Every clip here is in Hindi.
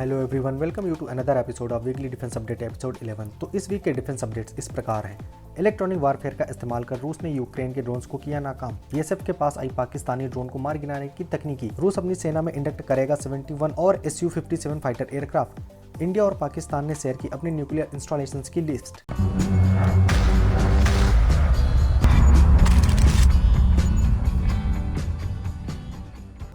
Hello everyone, welcome you to another episode of weekly defence update episode 11। तो इस वीक के डिफेंस अपडेट्स इस प्रकार हैं। इलेक्ट्रॉनिक वारफेयर का इस्तेमाल कर रूस ने यूक्रेन के ड्रोन्स को किया नाकाम। बीएसएफ के पास आई पाकिस्तानी ड्रोन को मार गिराने की तकनीकी। रूस अपनी सेना में इंडक्ट करेगा 71 और Su-57 फाइटर एयरक्राफ्ट। इंडिया और पाकिस्तान ने शेयर की अपनी न्यूक्लियर इंस्टॉलेशंस की लिस्ट।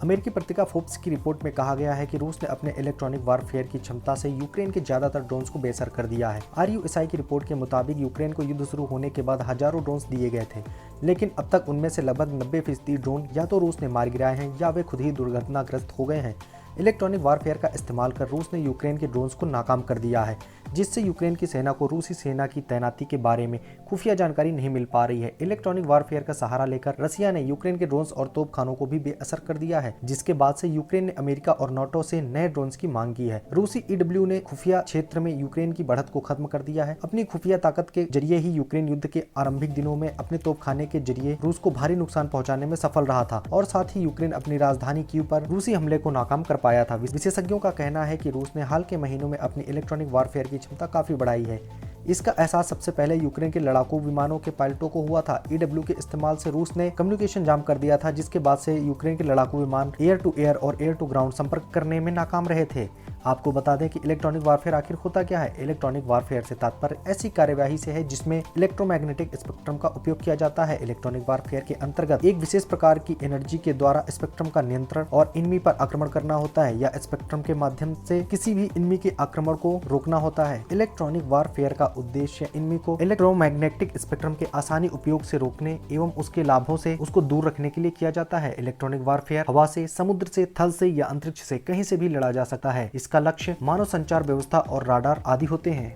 अमेरिकी पत्रिका फोर्ब्स की रिपोर्ट में कहा गया है कि रूस ने अपने इलेक्ट्रॉनिक वारफेयर की क्षमता से यूक्रेन के ज्यादातर ड्रोन्स को बेअसर कर दिया है। RUSI की रिपोर्ट के मुताबिक यूक्रेन को युद्ध शुरू होने के बाद हजारों ड्रोन्स दिए गए थे, लेकिन अब तक उनमें से लगभग 90% ड्रोन या तो रूस ने मार गिराए हैं या वे खुद ही दुर्घटनाग्रस्त हो गए हैं। इलेक्ट्रॉनिक वारफेयर का इस्तेमाल कर रूस ने यूक्रेन के ड्रोन्स को नाकाम कर दिया है, जिससे यूक्रेन की सेना को रूसी सेना की तैनाती के बारे में खुफिया जानकारी नहीं मिल पा रही है। इलेक्ट्रॉनिक वारफेयर का सहारा लेकर रसिया ने यूक्रेन के ड्रोन्स और तोपखानों को भी बेअसर कर दिया है, जिसके बाद से यूक्रेन ने अमेरिका और नाटो से नए ड्रोन्स की मांग की है। रूसी EW ने खुफिया क्षेत्र में यूक्रेन की बढ़त को खत्म कर दिया है। अपनी खुफिया ताकत के जरिए ही यूक्रेन युद्ध के आरंभिक दिनों में अपने तोपखाने के जरिए रूस को भारी नुकसान पहुंचाने में सफल रहा था और साथ ही यूक्रेन अपनी राजधानी कीव पर रूसी हमले को नाकाम कर पाया था। विशेषज्ञों का कहना है कि रूस ने हाल के महीनों में अपनी इलेक्ट्रॉनिक वारफेयर की क्षमता काफी बढ़ाई है। इसका एहसास सबसे पहले यूक्रेन के लड़ाकू विमानों के पायलटों को हुआ था। EW के इस्तेमाल से रूस ने कम्युनिकेशन जाम कर दिया था, जिसके बाद से यूक्रेन के लड़ाकू विमान एयर टू एयर और एयर टू ग्राउंड संपर्क करने में नाकाम रहे थे। आपको बता दें कि इलेक्ट्रॉनिक वारफेयर आखिर होता क्या है। इलेक्ट्रॉनिक वारफेयर से तात्पर्य ऐसी कार्यवाही से है जिसमें इलेक्ट्रोमैग्नेटिक स्पेक्ट्रम का उपयोग किया जाता है। इलेक्ट्रॉनिक वारफेयर के अंतर्गत एक विशेष प्रकार की एनर्जी के द्वारा स्पेक्ट्रम का नियंत्रण और इनमी पर आक्रमण करना होता है या स्पेक्ट्रम के माध्यम से किसी भी इनमी के आक्रमण को रोकना होता है। इलेक्ट्रॉनिक वारफेयर का उद्देश्य इनमी को इलेक्ट्रोमैग्नेटिक स्पेक्ट्रम के आसानी उपयोग से रोकने एवं उसके लाभों से उसको दूर रखने के लिए किया जाता है। इलेक्ट्रॉनिक वारफेयर हवा से, समुद्र से, थल से या अंतरिक्ष से कहीं से भी लड़ा जा सकता है। इसका लक्ष्य मानव संचार व्यवस्था और राडार आदि होते हैं।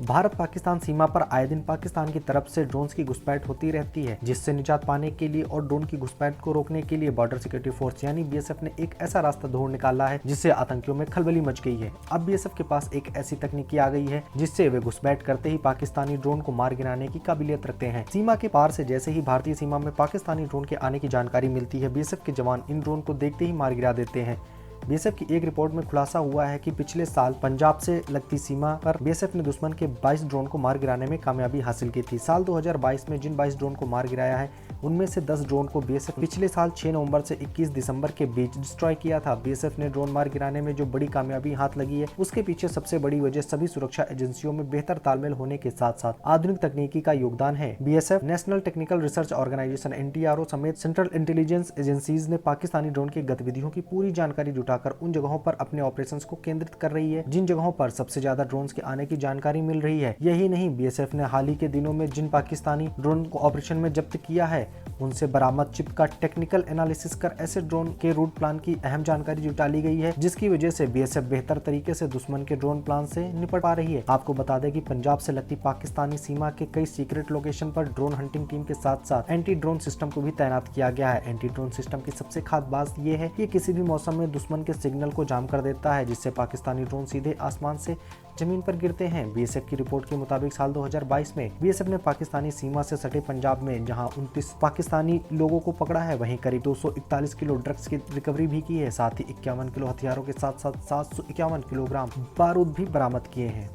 भारत पाकिस्तान सीमा पर आए दिन पाकिस्तान की तरफ से ड्रोन्स की घुसपैठ होती रहती है, जिससे निजात पाने के लिए और ड्रोन की घुसपैठ को रोकने के लिए बॉर्डर सिक्योरिटी फोर्स यानी BSF ने एक ऐसा रास्ता ढूंढ निकाला है जिससे आतंकियों में खलबली मच गई है। अब BSF के पास एक ऐसी तकनीकी आ गई है जिससे वे घुसपैठ करते ही पाकिस्तानी ड्रोन को मार गिराने की काबिलियत रखते हैं। सीमा के पार से जैसे ही भारतीय सीमा में पाकिस्तानी ड्रोन के आने की जानकारी मिलती है, BSF के जवान इन ड्रोन को देखते ही मार गिरा देते हैं। BSF की एक रिपोर्ट में खुलासा हुआ है कि पिछले साल पंजाब से लगती सीमा पर BSF ने दुश्मन के 22 ड्रोन को मार गिराने में कामयाबी हासिल की थी। साल 2022 में जिन 22 ड्रोन को मार गिराया है, उनमें से 10 ड्रोन को BSF पिछले साल 6 नवंबर से 21 दिसंबर के बीच डिस्ट्रॉय किया था। BSF ने ड्रोन मार गिराने में जो बड़ी कामयाबी हाथ लगी है, उसके पीछे सबसे बड़ी वजह सभी सुरक्षा एजेंसियों में बेहतर तालमेल होने के साथ साथ आधुनिक तकनीकी का योगदान है। BSF, national technical research organisation NTRO समेत सेंट्रल इंटेलिजेंस एजेंसीज ने पाकिस्तानी ड्रोन की गतिविधियों की पूरी जानकारी जुटाकर उन जगहों पर अपने ऑपरेशंस को केंद्रित कर रही है जिन जगहों पर सबसे ज्यादा ड्रोन्स के आने की जानकारी मिल रही है। यही नहीं, BSF ने हाल ही के दिनों में जिन पाकिस्तानी ड्रोन को ऑपरेशन में जब्त किया है, उनसे बरामद चिप का टेक्निकल एनालिसिस कर ऐसे ड्रोन के रूट प्लान की अहम जानकारी जुटा ली गई है, जिसकी वजह से BSF बेहतर तरीके से दुश्मन के ड्रोन प्लान से निपट पा रही है। आपको बता दें कि पंजाब से लगती पाकिस्तानी सीमा के कई सीक्रेट लोकेशन पर ड्रोन हंटिंग टीम के साथ साथ एंटी ड्रोन सिस्टम को भी तैनात किया गया है। एंटी ड्रोन सिस्टम की सबसे खास बात यह है कि किसी भी मौसम में दुश्मन के सिग्नल को जाम कर देता है, जिससे पाकिस्तानी ड्रोन सीधे आसमान से जमीन पर गिरते हैं। BSF की रिपोर्ट के मुताबिक साल 2022 में BSF ने पाकिस्तानी सीमा से सटे पंजाब में जहां 29 पाकिस्तानी लोगों को पकड़ा है, वहीं करीब 241 किलो ड्रग्स की रिकवरी भी की है। साथ ही 51 किलो हथियारों के साथ साथ 751 किलोग्राम बारूद भी बरामद किए हैं।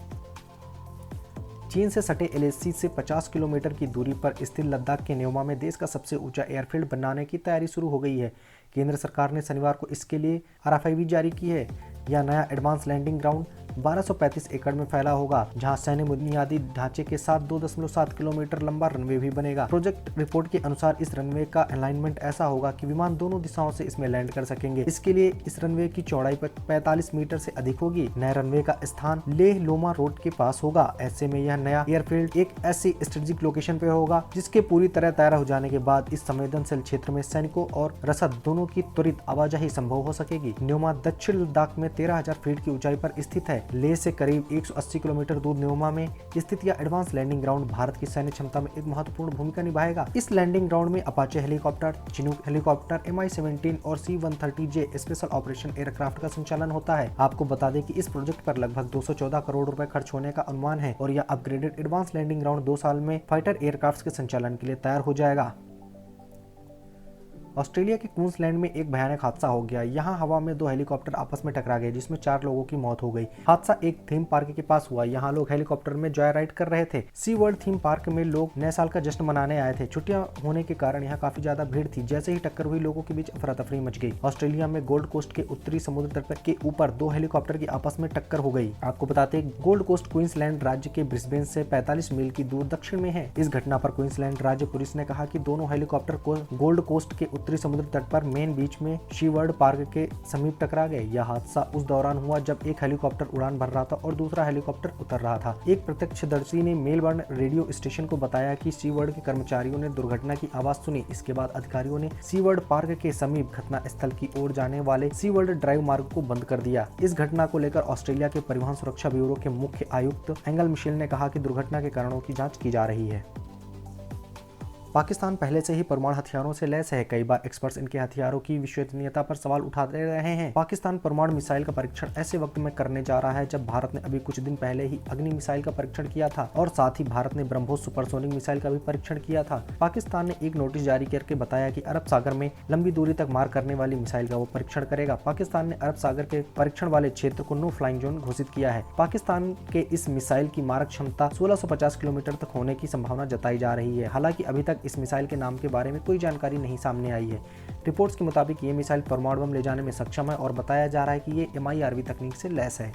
चीन से सटे LAC से 50 किलोमीटर की दूरी पर स्थित लद्दाख के न्योमा में देश का सबसे ऊंचा एयरफील्ड बनाने की तैयारी शुरू हो गई है। केंद्र सरकार ने शनिवार को इसके लिए RFI भी जारी की है। यह नया एडवांस लैंडिंग ग्राउंड 1235 एकड़ में फैला होगा, जहां सैन्य बुनियादी ढांचे के साथ 2.7 किलोमीटर लंबा रनवे भी बनेगा। प्रोजेक्ट रिपोर्ट के अनुसार इस रनवे का अलाइनमेंट ऐसा होगा कि विमान दोनों दिशाओं से इसमें लैंड कर सकेंगे। इसके लिए इस रनवे की चौड़ाई 45 मीटर से अधिक होगी। नए रनवे का स्थान लेह लोमा रोड के पास होगा। ऐसे में यह नया एयरफील्ड एक ऐसी स्ट्रेटेजिक लोकेशन पे होगा जिसके पूरी तरह तैयार हो जाने के बाद इस संवेदनशील क्षेत्र में सैनिकों और रसद दोनों की त्वरित आवाजाही संभव हो सकेगी। न्योमा दक्षिण लद्दाख में 13,000 फीट की ऊंचाई पर स्थित है। लेह से करीब 180 किलोमीटर दूर न्योमा में स्थित यह एडवांस लैंडिंग ग्राउंड भारत की सैन्य क्षमता में एक महत्वपूर्ण भूमिका निभाएगा। इस लैंडिंग ग्राउंड में Apache helicopter, Chinook helicopter, Mi-17 और C-130J स्पेशल ऑपरेशन एयरक्राफ्ट का संचालन होता है। आपको बता दें कि इस प्रोजेक्ट पर लगभग 214 करोड़ रुपए खर्च होने का अनुमान है और यह अपग्रेडेड एडवांस लैंडिंग ग्राउंड 2 साल में फाइटर एयरक्राफ्ट के संचालन के लिए तैयार हो जाएगा। ऑस्ट्रेलिया के क्वींसलैंड में एक भयानक हादसा हो गया। यहाँ हवा में 2 हेलीकॉप्टर आपस में टकरा गए जिसमें 4 लोगों की मौत हो गई। हादसा एक थीम पार्क के पास हुआ। यहाँ लोग हेलीकॉप्टर में जॉय राइड कर रहे थे। सी वर्ल्ड थीम पार्क में लोग नए साल का जश्न मनाने आए थे। छुट्टियां होने के कारण यहाँ काफी ज्यादा भीड़ थी। जैसे ही टक्कर हुई, लोगों के बीच अफरा तफरी मच गई। ऑस्ट्रेलिया में गोल्ड कोस्ट के उत्तरी समुद्र तट के ऊपर 2 हेलीकॉप्टर की आपस में टक्कर हो गई। आपको बताते हैं, गोल्ड कोस्ट क्वींसलैंड राज्य के ब्रिस्बेन से 45 मील की दूर दक्षिण में है। इस घटना पर क्वींसलैंड राज्य पुलिस ने कहा कि दोनों हेलीकॉप्टर को गोल्ड कोस्ट के उत्तरी समुद्र तट पर मेन बीच में शीवर्ड पार्क के समीप टकरा गए। यह हादसा उस दौरान हुआ जब एक हेलीकॉप्टर उड़ान भर रहा था और दूसरा हेलीकॉप्टर उतर रहा था। एक प्रत्यक्षदर्शी ने मेलबर्न रेडियो स्टेशन को बताया कि सीवर्ड के कर्मचारियों ने दुर्घटना की आवाज सुनी। इसके बाद अधिकारियों ने सीवर्ड पार्क के समीप घटना स्थल की ओर जाने वाले सीवर्ड ड्राइव मार्ग को बंद कर दिया। इस घटना को लेकर ऑस्ट्रेलिया के परिवहन सुरक्षा ब्यूरो के मुख्य आयुक्त एंगल मिशेल ने कहा कि दुर्घटना के कारणों की जांच की जा रही है। पाकिस्तान पहले से ही परमाणु हथियारों से लैस है। कई बार एक्सपर्ट्स इनके हथियारों की विश्वसनीयता पर सवाल उठाते रहे हैं। पाकिस्तान परमाणु मिसाइल का परीक्षण ऐसे वक्त में करने जा रहा है जब भारत ने अभी कुछ दिन पहले ही अग्नि मिसाइल का परीक्षण किया था और साथ ही भारत ने ब्रह्मोस सुपरसोनिक मिसाइल का भी परीक्षण किया था। पाकिस्तान ने एक नोटिस जारी करके बताया कि अरब सागर में लंबी दूरी तक मार करने वाली मिसाइल का वो परीक्षण करेगा। पाकिस्तान ने अरब सागर के परीक्षण वाले क्षेत्र को नो फ्लाइंग जोन घोषित किया है। पाकिस्तान के इस मिसाइल की मारक क्षमता 1650 किलोमीटर तक होने की संभावना जताई जा रही है। हालांकि अभी तक इस मिसाइल के नाम के बारे में कोई जानकारी नहीं सामने आई है। रिपोर्ट्स के मुताबिक ये मिसाइल परमाणु बम ले जाने में सक्षम है और बताया जा रहा है कि ये MIRV तकनीक से लैस है।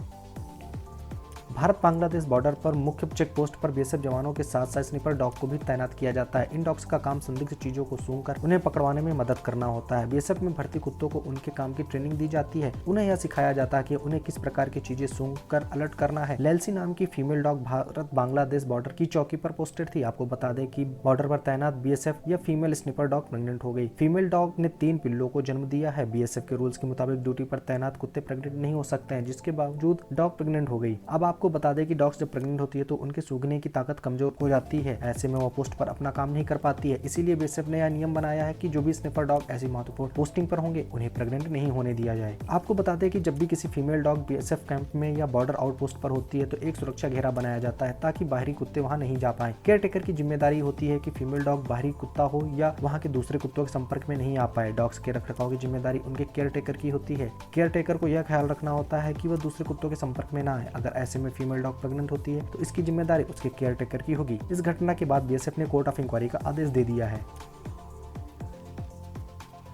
भारत बांग्लादेश बॉर्डर पर मुख्य चेक पोस्ट पर बीएसएफ जवानों के साथ साथ स्निपर डॉग को भी तैनात किया जाता है। इन डॉग्स का काम संदिग्ध चीजों को सूंघकर उन्हें पकड़वाने में मदद करना होता है। बीएसएफ में भर्ती कुत्तों को उनके काम की ट्रेनिंग दी जाती है। उन्हें यह सिखाया जाता है कि उन्हें किस प्रकार की चीजें सूंघकर अलर्ट करना है। लेल्सी नाम की female dog Bharat Bangladesh border की चौकी पर पोस्टेड थी। आपको बता दें कि बॉर्डर पर तैनात बीएसएफ या फीमेल स्निपर डॉग प्रेग्नेंट हो गई। फीमेल डॉग ने 3 पिल्लों को जन्म दिया है। बीएसएफ के रूल्स के मुताबिक ड्यूटी पर तैनात कुत्ते प्रेग्नेंट नहीं हो सकते हैं, जिसके बावजूद डॉग प्रेग्नेंट हो गई। अब आपको बता दें कि डॉग्स जब प्रेग्नेंट होती है तो उनके सूंघने की ताकत कमजोर हो जाती है। ऐसे में वो पोस्ट पर अपना काम नहीं कर पाती है। इसीलिए बीएसएफ ने यह नियम बनाया है कि जो भी स्निपर डॉग ऐसी महत्वपूर्ण पोस्टिंग पर होंगे उन्हें प्रेग्नेंट नहीं होने दिया जाए। आपको बता दें कि जब भी किसी फीमेल डॉग बीएसएफ कैंप में या बॉर्डर आउटपोस्ट पर होती है तो एक सुरक्षा घेरा बनाया जाता है ताकि बाहरी कुत्ते वहां नहीं जा पाए। केयर टेकर की जिम्मेदारी होती है कि फीमेल डॉग बाहरी कुत्ता हो या वहां के दूसरे कुत्तों के संपर्क में नहीं आ पाए। डॉग्स के रखरखाव की जिम्मेदारी उनके केयर टेकर की होती है। केयर टेकर को यह ख्याल रखना होता है कि वह दूसरे कुत्तों के संपर्क में ना आए। अगर ऐसे में फीमेल डॉग प्रेग्नेंट होती है तो इसकी जिम्मेदारी उसके केयर टेकर की होगी। इस घटना के बाद बीएसएफ ने कोर्ट ऑफ इंक्वायरी का आदेश दे दिया है।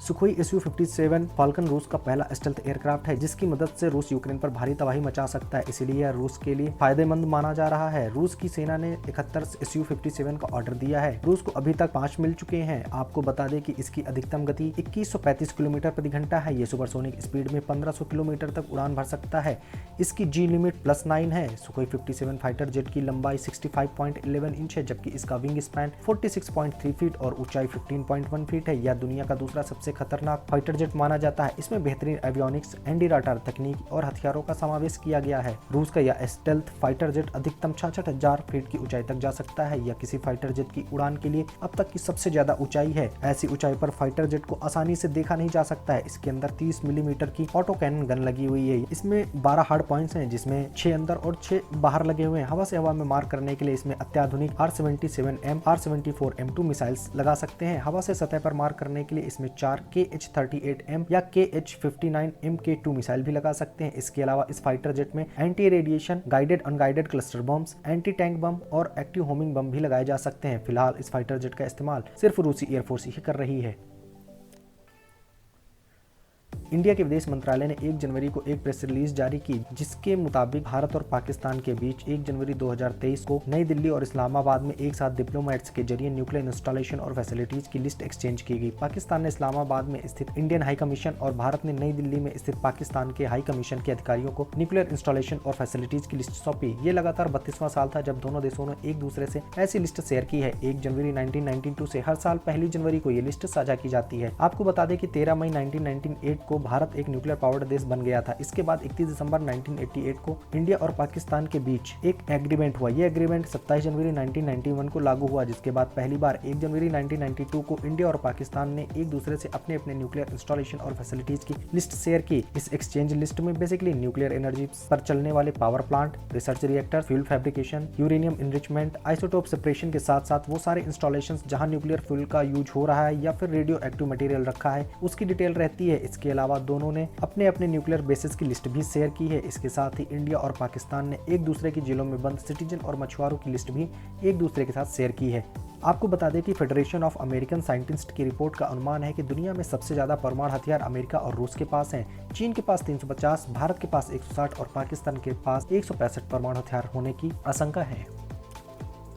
सुखोई Su-57 फाल्कन रूस का पहला स्टेल्थ एयरक्राफ्ट है जिसकी मदद से रूस यूक्रेन पर भारी तबाही मचा सकता है। इसलिए यह रूस के लिए फायदेमंद माना जा रहा है। रूस की सेना ने 71 Su-57 का ऑर्डर दिया है। रूस को अभी तक 5 मिल चुके हैं। आपको बता दें कि इसकी अधिकतम गति 2135 किलोमीटर प्रति घंटा है। ये सुपरसोनिक स्पीड में 1500 किलोमीटर तक उड़ान भर सकता है। इसकी G लिमिट +9 है। सुखोई 57 फाइटर जेट की लंबाई 65.11 इंच है जबकि इसका विंग स्पैन 46.3 फीट और ऊंचाई 15.1 फीट है। यह दुनिया का दूसरा सबसे खतरनाक फाइटर जेट माना जाता है। इसमें बेहतरीन एवियोनिक्स, एंटी राडार तकनीक और हथियारों का समावेश किया गया है। रूस का यह स्टेल्थ फाइटर जेट अधिकतम 66,000 फीट की ऊंचाई तक जा सकता है। यह किसी फाइटर जेट की उड़ान के लिए अब तक की सबसे ज्यादा ऊंचाई है। ऐसी ऊंचाई पर फाइटर जेट को आसानी से देखा नहीं जा सकता है। इसके अंदर 30 मिलीमीटर की ऑटो कैनन गन लगी हुई है। इसमें 12 हार्ड पॉइंट्स हैं जिसमें 6 अंदर और 6 बाहर लगे हुए हैं। हवा से हवा में मार करने के लिए इसमें अत्याधुनिक R-77M, R-74M2 मिसाइल्स लगा सकते हैं। हवा से सतह पर मार करने के लिए इसमें 4 KH-38M या KH-59 MK2 मिसाइल भी लगा सकते हैं। इसके अलावा इस फाइटर जेट में anti radiation, guided unguided cluster bombs, anti tank bomb और एक्टिव होमिंग बम भी लगाए जा सकते हैं। फिलहाल इस फाइटर जेट का इस्तेमाल सिर्फ रूसी एयरफोर्स ही कर रही है। इंडिया के विदेश मंत्रालय ने 1 जनवरी को एक प्रेस रिलीज जारी की जिसके मुताबिक भारत और पाकिस्तान के बीच 1 जनवरी 2023 को नई दिल्ली और इस्लामाबाद में एक साथ डिप्लोमेट्स के जरिए न्यूक्लियर इंस्टॉलेशन और फैसिलिटीज की लिस्ट एक्सचेंज की गई। पाकिस्तान ने इस्लामाबाद में स्थित इंडियन हाई कमीशन और भारत ने नई दिल्ली में स्थित पाकिस्तान के हाई कमीशन के अधिकारियों को न्यूक्लियर इंस्टॉलेशन और फैसिलिटीज की लिस्ट सौंपी। ये लगातार 32वां साल था जब दोनों देशों ने एक दूसरे से ऐसी लिस्ट शेयर की है। 1 जनवरी 1992 से हर साल 1 जनवरी को ये लिस्ट साझा की जाती है। आपको बता दें कि 13 मई 1998 को तो भारत एक न्यूक्लियर पावर्ड देश बन गया था। इसके बाद 31 दिसंबर 1988 को इंडिया और पाकिस्तान के बीच एक एग्रीमेंट हुआ। यह एग्रीमेंट 27 जनवरी 1991 को लागू हुआ, जिसके बाद पहली बार 1 जनवरी 1992 को इंडिया और पाकिस्तान ने एक दूसरे से अपने अपने न्यूक्लियर इंस्टॉलेशन और फैसिलिटीज की लिस्ट शेयर की। इस एक्सचेंज लिस्ट में बेसिकली न्यूक्लियर एनर्जी पर चलने वाले power plant, research reactor, fuel fabrication, uranium enrichment, isotope separation के साथ साथ वो सारे इंस्टॉलेशंस जहां न्यूक्लियर फ्यूल का यूज हो रहा है या फिर रेडियो एक्टिव मटेरियल रखा है उसकी डिटेल रहती है। इसके अलावा दोनों ने अपने अपने न्यूक्लियर बेसिस की लिस्ट भी शेयर की है। इसके साथ ही इंडिया और पाकिस्तान ने एक दूसरे की जेलों में बंद सिटीजन और मछुआरों की लिस्ट भी एक दूसरे के साथ शेयर की है। आपको बता दें कि फेडरेशन ऑफ अमेरिकन साइंटिस्ट की रिपोर्ट का अनुमान है कि दुनिया में सबसे ज्यादा परमाणु हथियार अमेरिका और रूस के पास हैं। चीन के पास 350, भारत के पास 160 और पाकिस्तान के पास 165 परमाणु हथियार होने की आशंका है।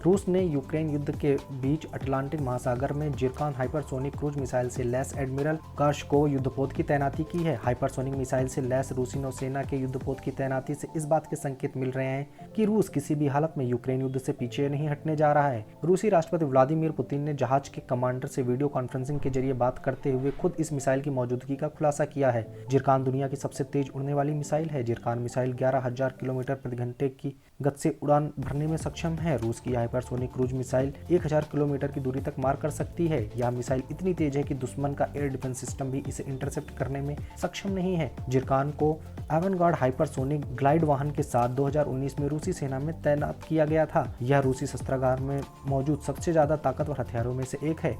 रूस ने यूक्रेन युद्ध के बीच अटलांटिक महासागर में जिरकान हाइपरसोनिक क्रूज मिसाइल से लैस एडमिरल गार्शकोव युद्धपोत की तैनाती की है। हाइपरसोनिक मिसाइल से लैस रूसी नौसेना के युद्धपोत की तैनाती से इस बात के संकेत मिल रहे हैं कि रूस किसी भी हालत में यूक्रेन युद्ध से पीछे नहीं हटने जा रहा है। रूसी राष्ट्रपति व्लादिमीर पुतिन ने जहाज के कमांडर से वीडियो कॉन्फ्रेंसिंग के जरिए बात करते हुए खुद इस मिसाइल की मौजूदगी का खुलासा किया है। जिरकान दुनिया की सबसे तेज उड़ने वाली मिसाइल है। जिरकान मिसाइल 11,000 किलोमीटर प्रति घंटे की गति से उड़ान भरने में सक्षम है। रूस की हाइपरसोनिक क्रूज मिसाइल 1000 किलोमीटर की दूरी तक मार कर सकती है। यह मिसाइल इतनी तेज है कि दुश्मन का एयर डिफेंस सिस्टम भी इसे इंटरसेप्ट करने में सक्षम नहीं है। जिरकान को एवनगार्ड हाइपरसोनिक ग्लाइड वाहन के साथ 2019 में रूसी सेना में तैनात किया गया था। यह रूसी शस्त्रागार में मौजूद सबसे ज्यादा ताकतवर हथियारों में से एक है।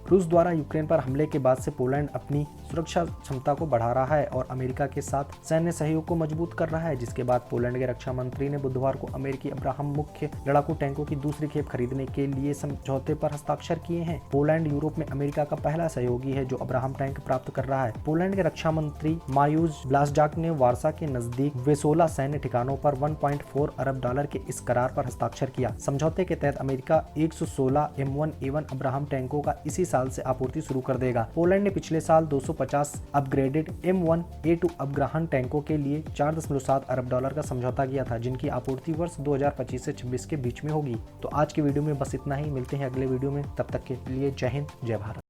रूस द्वारा यूक्रेन पर हमले के बाद से पोलैंड अपनी सुरक्षा क्षमता को बढ़ा रहा है और अमेरिका के साथ सैन्य सहयोग को मजबूत कर रहा है, जिसके बाद पोलैंड के रक्षा मंत्री ने बुधवार को अमेरिकी अब्राहम मुख्य लड़ाकू टैंकों की दूसरी खेप खरीदने के लिए समझौते पर हस्ताक्षर किए हैं। पोलैंड यूरोप में अमेरिका का पहला सहयोगी है जो अब्राहम टैंक प्राप्त कर रहा है। पोलैंड के रक्षा मंत्री मारियुsz ब्लासजाक ने वार्सा के नजदीक वेसोला सैन्य ठिकानों पर $1.4 अरब के इस करार पर हस्ताक्षर किया। समझौते के तहत अमेरिका 116 M1A1 अब्राहम टैंकों का इसी साल से आपूर्ति शुरू कर देगा। पोलैंड ने पिछले साल 250 अपग्रेडेड M1A2 अब्राहम टैंकों के लिए $4.7 अरब का समझौता किया था, जिनकी आपूर्ति वर्ष 2025 से 26 के बीच में होगी। तो आज की वीडियो में बस इतना ही। मिलते हैं अगले वीडियो में, तब तक के लिए जय हिंद, जय भारत।